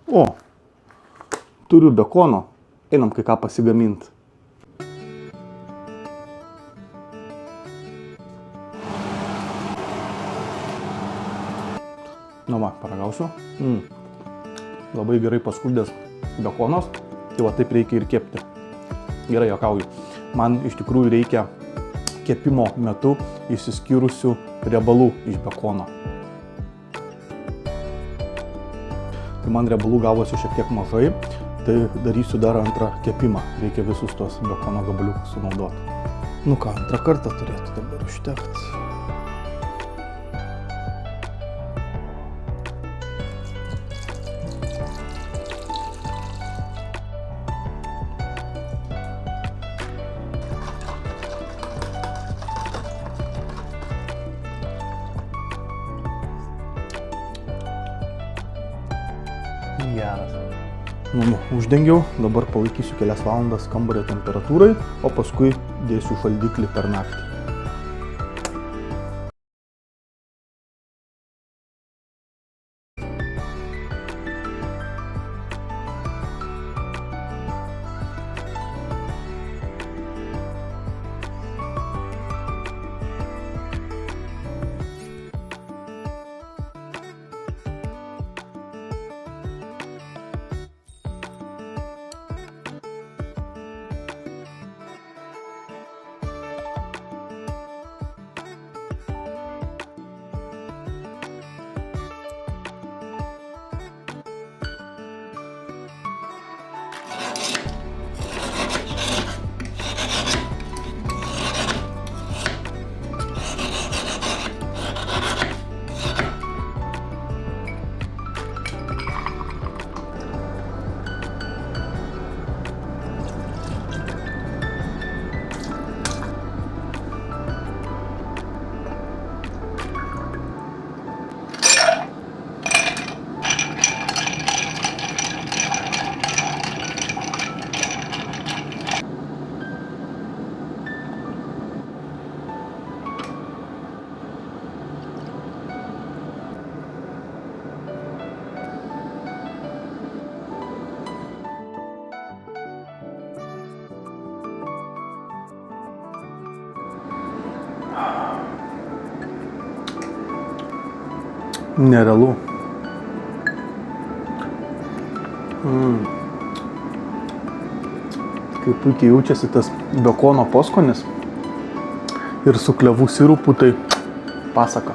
O, turiu bekono, einam kai ką pasigaminti. Nu va, paragausiu. Labai gerai paskudęs bekonas, tai va taip reikia ir kepti. Gerai, juokauju. Man iš tikrųjų reikia kepimo metu išsiskyrusių riebalų iš bekono. Tai man riebalų gavosi šiek tiek mažai, tai darysiu dar antrą kepimą. Reikia visus tos bekono gabaliukus sunaudoti. Nu ką, antrą kartą turėtų dabar užtekti. Geras. Nu, uždengiau, dabar palaikysiu kelias valandas kambario temperatūrai, o paskui dėsiu šaldiklį per naktį. Nerealu. Kaip puikiai jaučiasi tas bekono poskonis ir su klevų sirupu, tai pasaka.